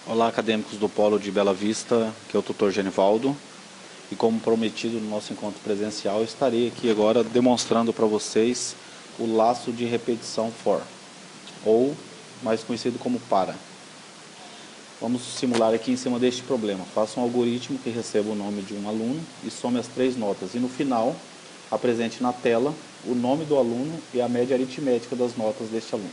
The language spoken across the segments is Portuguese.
Olá, acadêmicos do Polo de Bela Vista, que é o tutor Genivaldo. E como prometido no nosso encontro presencial, estarei aqui agora demonstrando para vocês o laço de repetição for, ou mais conhecido como para. Vamos simular aqui em cima deste problema. Faça um algoritmo que receba o nome de um aluno e some as 3 notas. E no final, apresente na tela o nome do aluno e a média aritmética das notas deste aluno.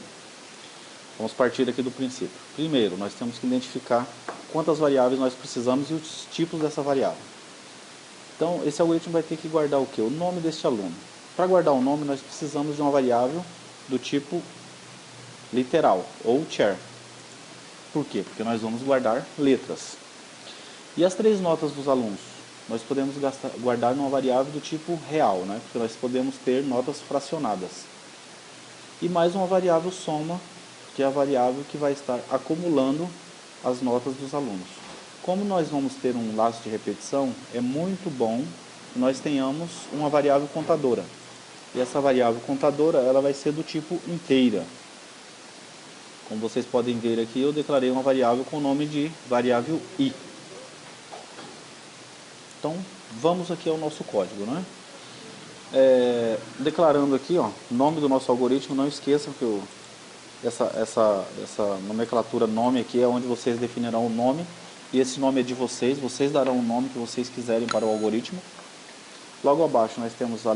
Vamos partir aqui do princípio. Primeiro, nós temos que identificar quantas variáveis nós precisamos e os tipos dessa variável. Então, esse algoritmo vai ter que guardar o quê? O nome deste aluno. Para guardar o nome, nós precisamos de uma variável do tipo literal, ou char. Por quê? Porque nós vamos guardar letras. E as 3 notas dos alunos? Nós podemos guardar numa variável do tipo real, né? Porque nós podemos ter notas fracionadas. E mais uma variável soma, que é a variável que vai estar acumulando as notas dos alunos. Como nós vamos ter um laço de repetição, é muito bom que nós tenhamos uma variável contadora. E essa variável contadora, ela vai ser do tipo inteira. Como vocês podem ver aqui, eu declarei uma variável com o nome de variável i. Então, vamos aqui ao nosso código, né? Declarando aqui, ó, o nome do nosso algoritmo, não esqueçam que essa nomenclatura nome aqui é onde vocês definirão o nome, e esse nome é de vocês, vocês darão o nome que vocês quiserem para o algoritmo. Logo abaixo nós temos a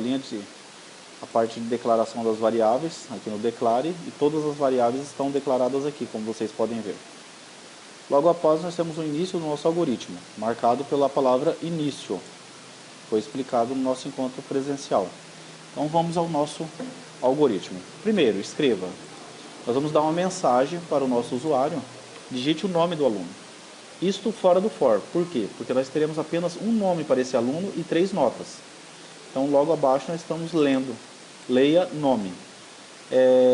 parte de declaração das variáveis, aqui no declare, e todas as variáveis estão declaradas aqui, como vocês podem ver. Logo após nós temos o início do nosso algoritmo, marcado pela palavra início, foi explicado no nosso encontro presencial. Então vamos ao nosso algoritmo. Primeiro, escreva. Nós vamos dar uma mensagem para o nosso usuário, digite o nome do aluno. Isto fora do for. Por quê? Porque nós teremos apenas um nome para esse aluno e 3 notas. Então, logo abaixo nós estamos lendo. Leia nome.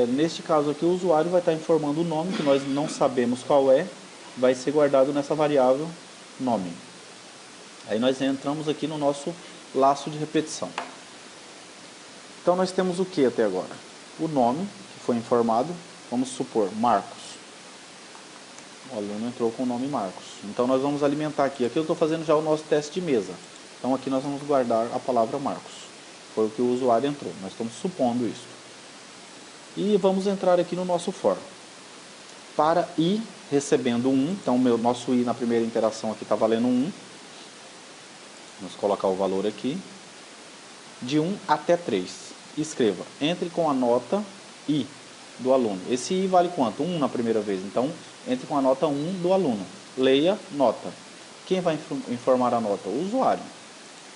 Neste caso aqui, o usuário vai estar informando o nome, que nós não sabemos qual é, vai ser guardado nessa variável nome. Aí nós entramos aqui no nosso laço de repetição. Então, nós temos o que até agora? O nome, que foi informado. Vamos supor, Marcos. O aluno entrou com o nome Marcos. Então, nós vamos alimentar aqui. Aqui eu estou fazendo já o nosso teste de mesa. Então, aqui nós vamos guardar a palavra Marcos. Foi o que o usuário entrou. Nós estamos supondo isso. E vamos entrar aqui no nosso for. Para i recebendo 1. Então, nosso i na primeira interação aqui está valendo 1. Vamos colocar o valor aqui. De 1 até 3. Escreva. Entre com a nota i do aluno. Esse i vale quanto? 1 na primeira vez. Então, entre com a nota 1 do aluno. Leia nota. Quem vai informar a nota? O usuário.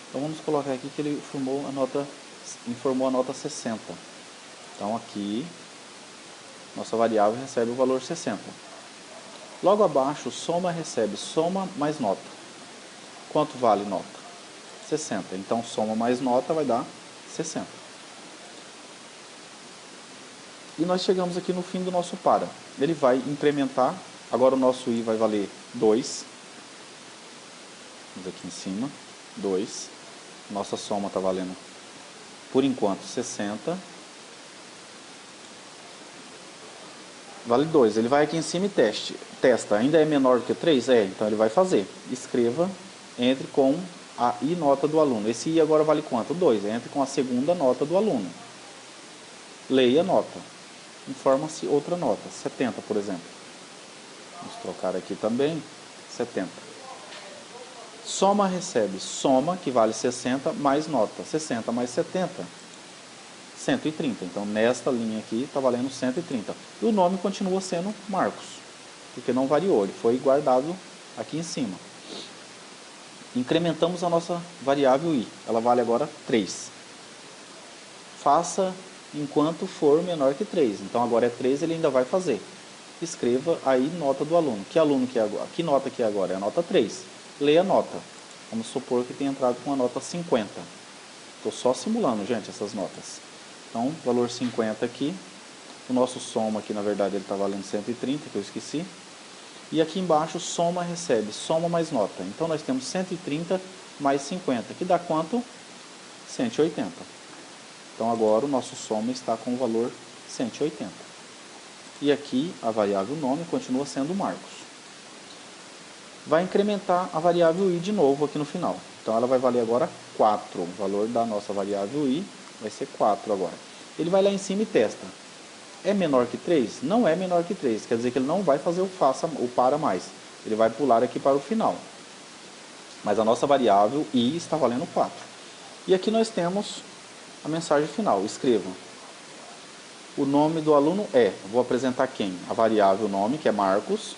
Então, vamos colocar aqui que ele informou a nota 60. Então, aqui, nossa variável recebe o valor 60. Logo abaixo, soma recebe soma mais nota. Quanto vale nota? 60. Então, soma mais nota vai dar 60. E nós chegamos aqui no fim do nosso para. Ele vai incrementar. Agora o nosso i vai valer 2. Vamos aqui em cima. 2. Nossa soma está valendo, por enquanto, 60. Vale 2. Ele vai aqui em cima e testa. Ainda é menor do que 3? Então ele vai fazer. Escreva, entre com a i nota do aluno. Esse i agora vale quanto? 2. Entre com a segunda nota do aluno. Leia a nota. Informa-se outra nota, 70, por exemplo. Vamos trocar aqui também, 70. Soma recebe soma, que vale 60, mais nota. 60 mais 70, 130. Então, nesta linha aqui, está valendo 130. E o nome continua sendo Marcos, porque não variou, ele foi guardado aqui em cima. Incrementamos a nossa variável i, ela vale agora 3. Faça enquanto for menor que 3. Então, agora é 3, ele ainda vai fazer. Escreva aí nota do aluno. Que aluno que é agora? Que nota que é agora? É a nota 3. Leia a nota. Vamos supor que tenha entrado com a nota 50. Estou só simulando, gente, essas notas. Então, valor 50 aqui. O nosso soma aqui, na verdade, ele está valendo 130, que eu esqueci. E aqui embaixo, soma recebe. Soma mais nota. Então, nós temos 130 mais 50, que dá quanto? 180. Então, agora o nosso soma está com o valor 180. E aqui a variável nome continua sendo Marcos. vai incrementar a variável i de novo aqui no final. Então ela vai valer agora 4. O valor da nossa variável i vai ser 4 agora. Ele vai lá em cima e testa. É menor que 3? Não é menor que 3. Quer dizer que ele não vai fazer o para mais. Ele vai pular aqui para o final. Mas a nossa variável i está valendo 4. E aqui nós temos a mensagem final. Escreva. O nome do aluno é, vou apresentar quem? A variável nome, que é Marcos.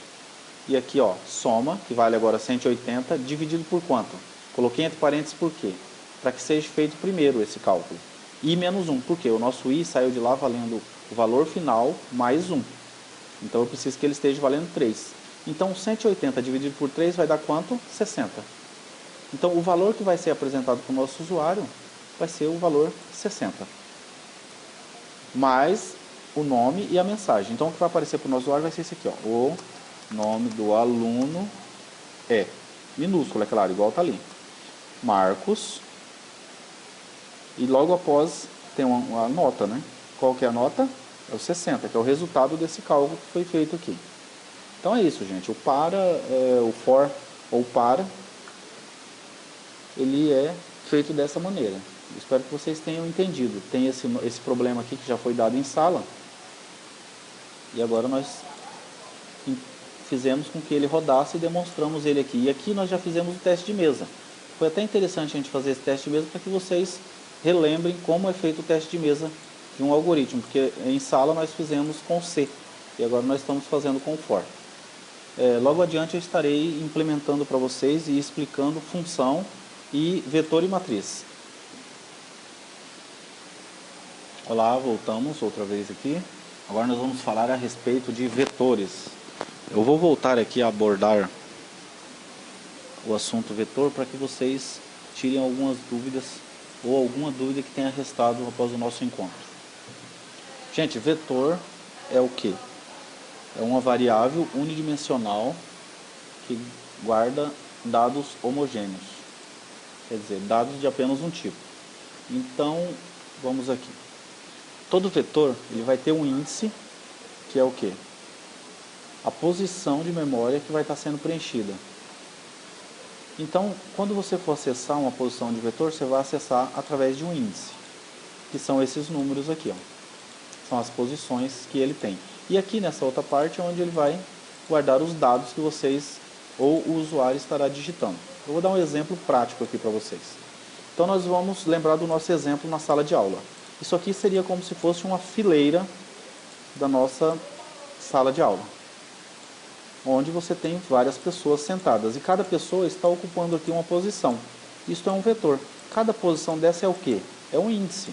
E aqui, ó, soma, que vale agora 180, dividido por quanto? Coloquei entre parênteses por quê? Para que seja feito primeiro esse cálculo. I menos 1, porque o nosso i saiu de lá valendo o valor final mais 1. Então eu preciso que ele esteja valendo 3. Então 180 dividido por 3 vai dar quanto? 60. Então o valor que vai ser apresentado para o nosso usuário vai ser o valor 60. Mais o nome e a mensagem. Então o que vai aparecer para o nosso usuário vai ser esse aqui, ó. O nome do aluno é minúsculo, é claro, igual está ali. Marcos. E logo após tem uma nota, né? Qual que é a nota? É o 60, que é o resultado desse cálculo que foi feito aqui. Então é isso, gente. O para, o for ou para, ele é feito dessa maneira. Espero que vocês tenham entendido. Tem esse problema aqui que já foi dado em sala. E agora nós fizemos com que ele rodasse e demonstramos ele aqui. E aqui nós já fizemos o teste de mesa. Foi até interessante a gente fazer esse teste de mesa para que vocês relembrem como é feito o teste de mesa de um algoritmo, porque em sala nós fizemos com C e agora nós estamos fazendo com for. Logo adiante eu estarei implementando para vocês e explicando função e vetor e matriz. Olá, voltamos outra vez aqui. Agora nós vamos falar a respeito de vetores. Eu vou voltar aqui a abordar o assunto vetor para que vocês tirem algumas dúvidas ou alguma dúvida que tenha restado após o nosso encontro. Gente, vetor é o que? É uma variável unidimensional que guarda dados homogêneos, quer dizer, dados de apenas um tipo. Então, vamos aqui. Todo vetor ele vai ter um índice, que é o que? A posição de memória que vai estar sendo preenchida. Então, quando você for acessar uma posição de vetor, você vai acessar através de um índice, que são esses números aqui, ó. São as posições que ele tem. E aqui nessa outra parte é onde ele vai guardar os dados que vocês ou o usuário estará digitando. Eu vou dar um exemplo prático aqui para vocês. Então nós vamos lembrar do nosso exemplo na sala de aula. Isso aqui seria como se fosse uma fileira da nossa sala de aula, onde você tem várias pessoas sentadas e cada pessoa está ocupando aqui uma posição. Isto é um vetor. Cada posição dessa é o quê? É um índice.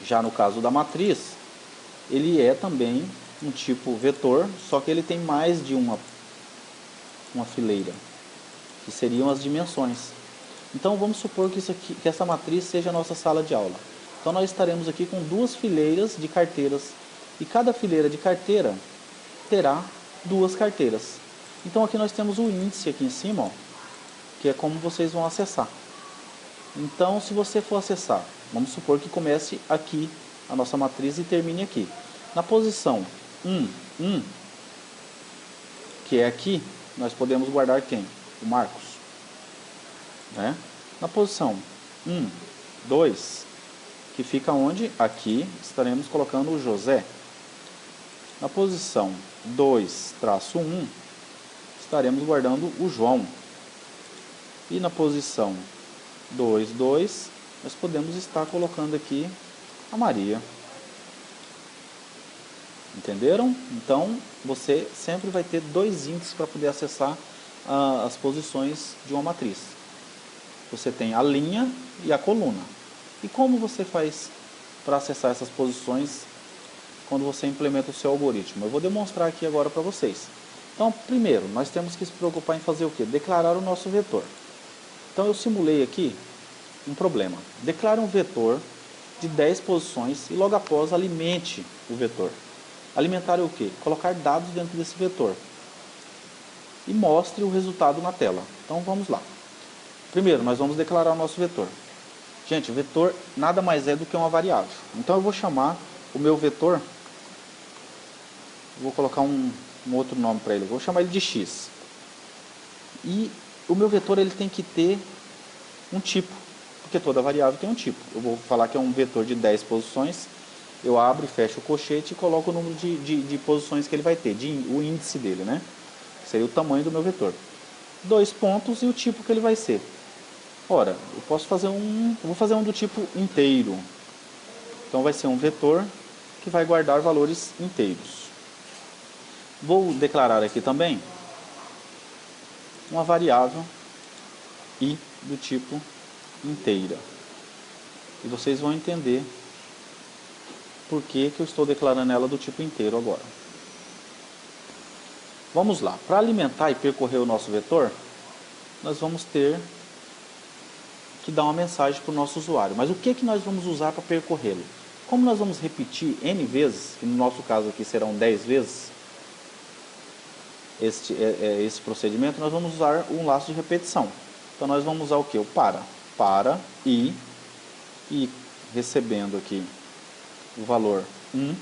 Já no caso da matriz, ele é também um tipo vetor, só que ele tem mais de uma fileira, que seriam as dimensões. Então vamos supor que essa matriz seja a nossa sala de aula. Então nós estaremos aqui com duas fileiras de carteiras e cada fileira de carteira terá duas carteiras. Então aqui nós temos o índice aqui em cima, ó, que é como vocês vão acessar. Então se você for acessar, vamos supor que comece aqui a nossa matriz e termine aqui. Na posição 1, que é aqui, nós podemos guardar quem? O Marcos. Né? Na posição 1, 2, que fica onde? Aqui estaremos colocando o José. Na posição 2-1, estaremos guardando o João. E na posição 2, nós podemos estar colocando aqui a Maria. Entenderam? Então, você sempre vai ter dois índices para poder acessar as posições de uma matriz. Você tem a linha e a coluna. E como você faz para acessar essas posições quando você implementa o seu algoritmo? Eu vou demonstrar aqui agora para vocês. Então, primeiro, nós temos que se preocupar em fazer o quê? Declarar o nosso vetor. Então, eu simulei aqui um problema. Declare um vetor de 10 posições e logo após alimente o vetor. Alimentar é o quê? Colocar dados dentro desse vetor. E mostre o resultado na tela. Então, vamos lá. Primeiro, nós vamos declarar o nosso vetor. Gente, o vetor nada mais é do que uma variável. Então, eu vou chamar o meu vetor, vou colocar um outro nome para ele. Vou chamar ele de x. E o meu vetor ele tem que ter um tipo, porque toda variável tem um tipo. Eu vou falar que é um vetor de 10 posições, eu abro e fecho o colchete e coloco o número de posições que ele vai ter, o índice dele, né? Seria o tamanho do meu vetor. 2 pontos e o tipo que ele vai ser. Ora, eu posso fazer vou fazer um do tipo inteiro. Então vai ser um vetor que vai guardar valores inteiros. Vou declarar aqui também uma variável i do tipo inteira. E vocês vão entender por que eu estou declarando ela do tipo inteiro agora. Vamos lá. Para alimentar e percorrer o nosso vetor, nós vamos ter que dar uma mensagem para o nosso usuário. Mas o que nós vamos usar para percorrê-lo? Como nós vamos repetir n vezes, que no nosso caso aqui serão 10 vezes, esse procedimento, nós vamos usar um laço de repetição. Então nós vamos usar o que? O para e recebendo aqui o valor 1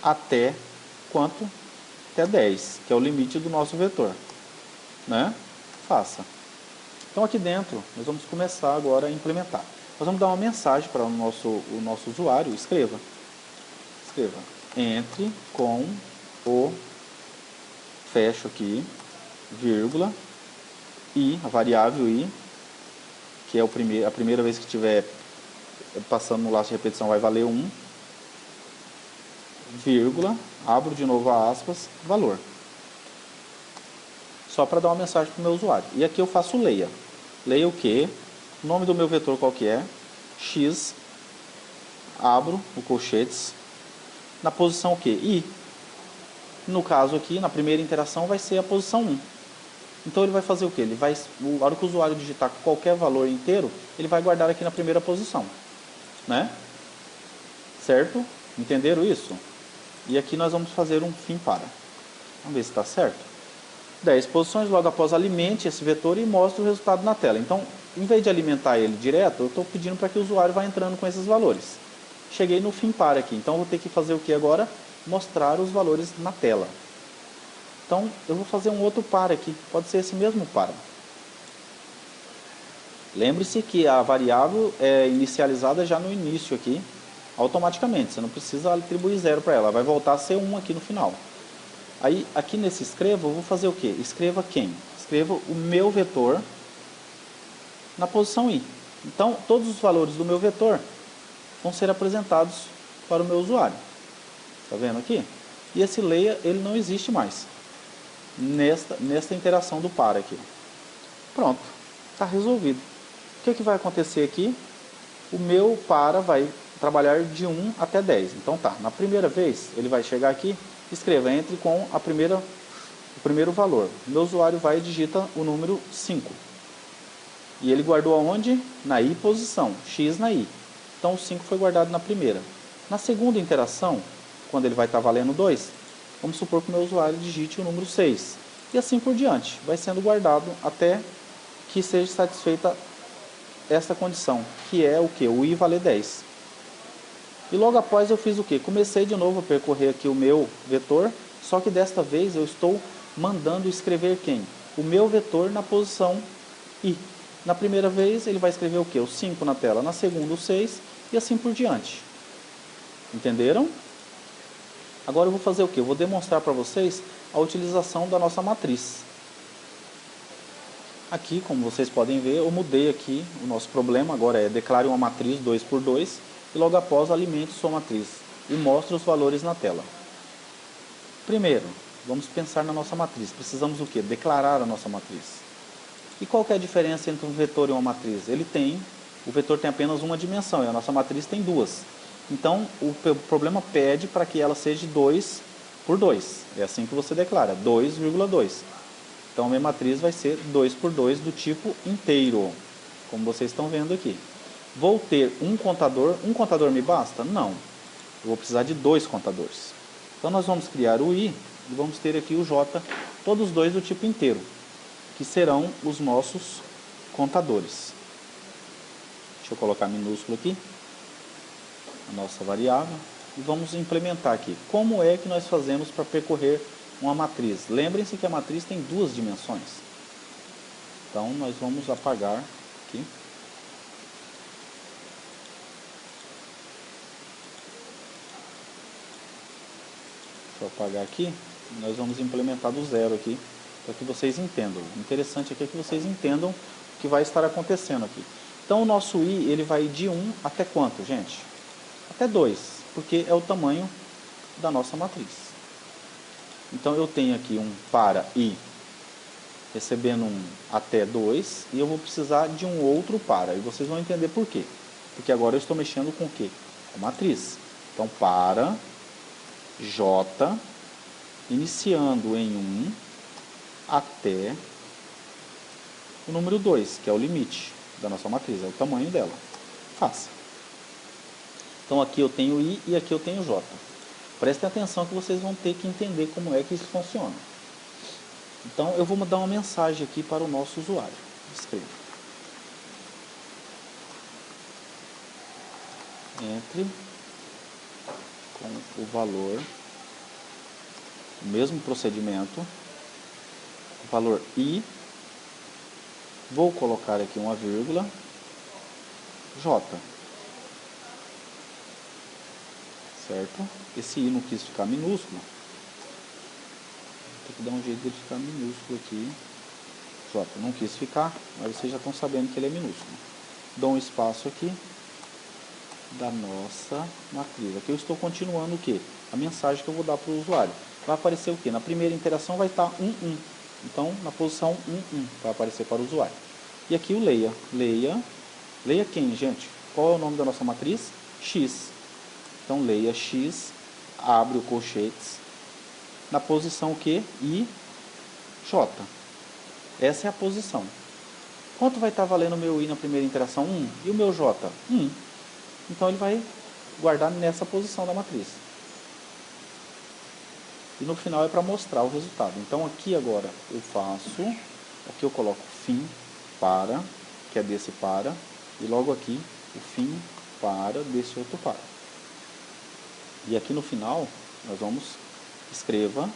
até quanto? Até 10, que é o limite do nosso vetor, né? Faça. Então aqui dentro nós vamos começar agora a implementar. Nós vamos dar uma mensagem para o nosso usuário. Escreva entre com o, fecho aqui, vírgula, i, a variável i, que é a primeira vez que estiver passando no laço de repetição vai valer 1, vírgula, abro de novo aspas, valor. Só para dar uma mensagem para o meu usuário. E aqui eu faço leia. Leia o que? O nome do meu vetor qual que é? X, abro o colchetes, na posição o que? I. No caso aqui, na primeira interação, vai ser a posição 1. Então ele vai fazer o que? Na hora que o usuário digitar qualquer valor inteiro, ele vai guardar aqui na primeira posição. Né? Certo? Entenderam isso? E aqui nós vamos fazer um fim para. Vamos ver se está certo. 10 posições, logo após alimente esse vetor e mostre o resultado na tela. Então, em vez de alimentar ele direto, eu estou pedindo para que o usuário vá entrando com esses valores. Cheguei no fim para aqui, então eu vou ter que fazer o que agora? Mostrar os valores na tela. Então, eu vou fazer um outro para aqui, pode ser esse mesmo para. Lembre-se que a variável é inicializada já no início aqui, automaticamente, você não precisa atribuir 0 para ela, vai voltar a ser 1 aqui no final. Aí, aqui nesse escreva, eu vou fazer o quê? Escreva quem? Escreva o meu vetor na posição i. Então, todos os valores do meu vetor vão ser apresentados para o meu usuário. Está vendo aqui? E esse leia, ele não existe mais nesta interação do para aqui. Pronto, está resolvido. O que vai acontecer aqui? O meu para vai trabalhar de 1 até 10. Então tá, na primeira vez ele vai chegar aqui, escreva entre com o primeiro valor. O meu usuário vai e digita o número 5. E ele guardou aonde? Na i posição, x na i. Então o 5 foi guardado na primeira. Na segunda interação, quando ele vai estar valendo 2, vamos supor que o meu usuário digite o número 6. E assim por diante, vai sendo guardado até que seja satisfeita esta condição, que é o que? O i valer 10. E logo após eu fiz o que? Comecei de novo a percorrer aqui o meu vetor, só que desta vez eu estou mandando escrever quem? O meu vetor na posição i. Na primeira vez ele vai escrever o que? O 5 na tela, na segunda o 6 e assim por diante. Entenderam? Agora eu vou fazer o que? Eu vou demonstrar para vocês a utilização da nossa matriz. Aqui, como vocês podem ver, eu mudei aqui o nosso problema, agora é declare uma matriz 2 por 2 e logo após alimente sua matriz e mostre os valores na tela. Primeiro, vamos pensar na nossa matriz. Precisamos do quê? Declarar a nossa matriz. E qual que é a diferença entre um vetor e uma matriz? O vetor tem apenas uma dimensão e a nossa matriz tem duas. Então, o problema pede para que ela seja 2 por 2. É assim que você declara, 2,2. Então, a minha matriz vai ser 2 por 2 do tipo inteiro, como vocês estão vendo aqui. Vou ter um contador me basta? Não. Eu vou precisar de 2 contadores. Então, nós vamos criar o i e vamos ter aqui o j, todos dois do tipo inteiro, que serão os nossos contadores. Deixa eu colocar minúsculo aqui, a nossa variável, e vamos implementar aqui. Como é que nós fazemos para percorrer uma matriz. Lembrem-se que a matriz tem duas dimensões. Então, nós vamos apagar aqui. Deixa eu apagar aqui. Nós vamos implementar do zero aqui, para que vocês entendam. O interessante aqui é que vocês entendam o que vai estar acontecendo aqui. Então, o nosso i, ele vai de 1 até quanto, gente? Até 2, porque é o tamanho da nossa matriz. Então, eu tenho aqui um para i recebendo um até 2, e eu vou precisar de um outro para. E vocês vão entender por quê. Porque agora eu estou mexendo com o quê? Com a matriz. Então, para j, iniciando em 1 até o número 2, que é o limite da nossa matriz, é o tamanho dela. Faça. Então, aqui eu tenho i e aqui eu tenho j. Prestem atenção que vocês vão ter que entender como é que isso funciona. Então, eu vou mandar uma mensagem aqui para o nosso usuário. Escreva. Entre com o valor, o mesmo procedimento, o valor i, vou colocar aqui uma vírgula, j. Certo? Esse i não quis ficar minúsculo. Tem que dar um jeito de ficar minúsculo aqui. J não quis ficar, mas vocês já estão sabendo que ele é minúsculo. Dou um espaço aqui da nossa matriz. Aqui eu estou continuando o quê? A mensagem que eu vou dar para o usuário. Vai aparecer o quê? Na primeira interação vai estar 1, 1. Então, na posição 1, 1 vai aparecer para o usuário. E aqui o leia. Leia quem, gente? Qual é o nome da nossa matriz? X. Então, leia x, abre o colchetes, na posição que I, J. Essa é a posição. Quanto vai estar valendo o meu I na primeira interação? 1. E o meu J? 1. Então, ele vai guardar nessa posição da matriz. E no final é para mostrar o resultado. Então, aqui agora eu faço, aqui eu coloco fim para, que é desse para, e logo aqui o fim para desse outro para. E aqui no final, nós vamos escreva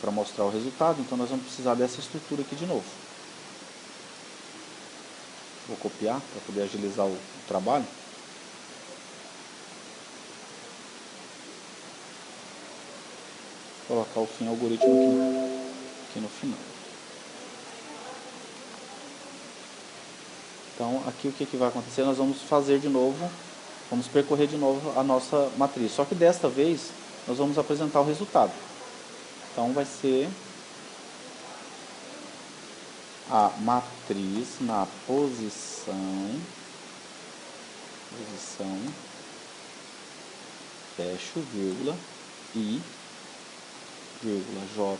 para mostrar o resultado. Então, nós vamos precisar dessa estrutura aqui de novo. Vou copiar para poder agilizar o trabalho. Vou colocar o fim algoritmo aqui no final. Então, aqui o que vai acontecer? Nós vamos fazer de novo. Vamos percorrer de novo a nossa matriz. Só que desta vez, nós vamos apresentar o resultado. Então, vai ser a matriz na posição, fecho, vírgula, i, vírgula, j,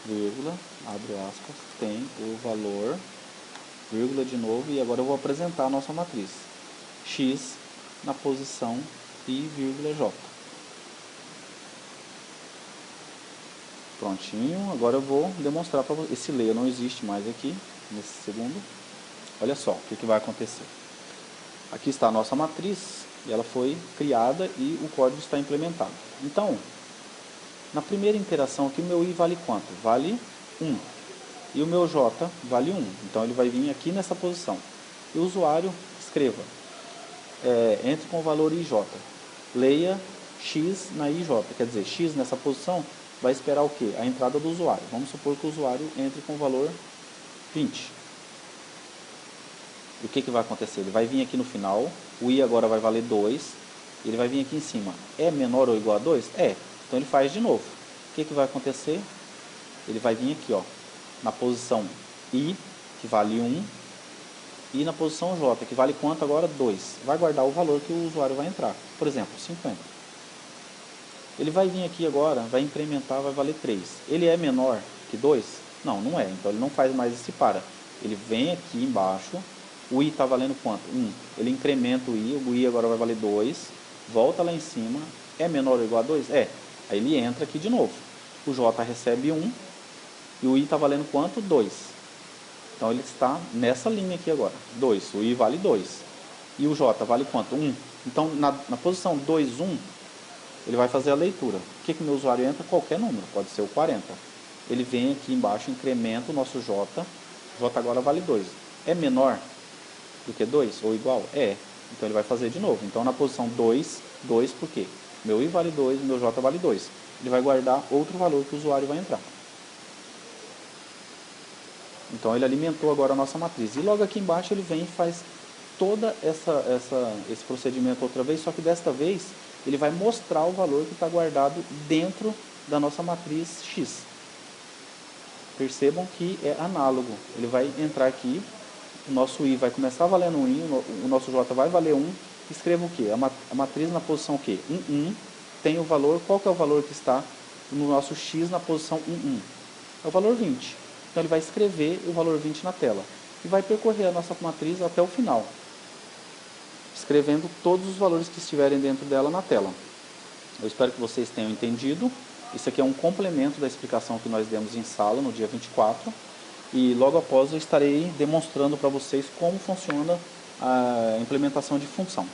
vírgula, abre aspas, tem o valor, vírgula de novo, e agora eu vou apresentar a nossa matriz. X na posição I, vírgula, J. Prontinho, agora eu vou demonstrar para vocês. Esse leia não existe mais aqui, nesse segundo. Olha só o que vai acontecer. Aqui está a nossa matriz, e ela foi criada e o código está implementado. Então, na primeira interação aqui, o meu I vale quanto? Vale 1. E o meu J vale 1. Então, ele vai vir aqui nessa posição. E o usuário, escreva. Entre com o valor IJ. Leia X na IJ. Quer dizer, X nessa posição vai esperar o quê? A entrada do usuário. Vamos supor que o usuário entre com o valor 20. E o que vai acontecer? Ele vai vir aqui no final. O I agora vai valer 2. Ele vai vir aqui em cima. É menor ou igual a 2? É. Então, ele faz de novo. O que vai acontecer? Ele vai vir aqui, ó, na posição I, que vale 1, e na posição J, que vale quanto agora? 2. Vai guardar o valor que o usuário vai entrar. Por exemplo, 50. Ele vai vir aqui agora, vai incrementar, vai valer 3. Ele é menor que 2? Não, não é. Então, ele não faz mais esse para. Ele vem aqui embaixo, o I está valendo quanto? 1. Ele incrementa o I agora vai valer 2, volta lá em cima, é menor ou igual a 2? É. Aí ele entra aqui de novo. O J recebe 1 e o I está valendo quanto? 2. Então ele está nessa linha aqui agora, 2, o I vale 2. E o J vale quanto? 1. Então na posição 2, 1, ele vai fazer a leitura. O que meu usuário entra? Qualquer número, pode ser o 40. Ele vem aqui embaixo, incrementa o nosso J, J agora vale 2. É menor do que 2 ou igual? É. Então ele vai fazer de novo. Então na posição 2, 2 por quê? Meu I vale 2, meu J vale 2. Ele vai guardar outro valor que o usuário vai entrar. Então ele alimentou agora a nossa matriz. E logo aqui embaixo ele vem e faz toda esse procedimento outra vez, só que desta vez ele vai mostrar o valor que está guardado dentro da nossa matriz X. Percebam que é análogo. Ele vai entrar aqui, o nosso I vai começar valendo 1, o nosso J vai valer 1. Escreva o quê? A matriz na posição o quê? 1, 1. Tem o valor, qual que é o valor que está no nosso X na posição 1, 1? É o valor 20. Então ele vai escrever o valor 20 na tela. E vai percorrer a nossa matriz até o final, escrevendo todos os valores que estiverem dentro dela na tela. Eu espero que vocês tenham entendido. Isso aqui é um complemento da explicação que nós demos em sala no dia 24. E logo após eu estarei demonstrando para vocês como funciona a implementação de função.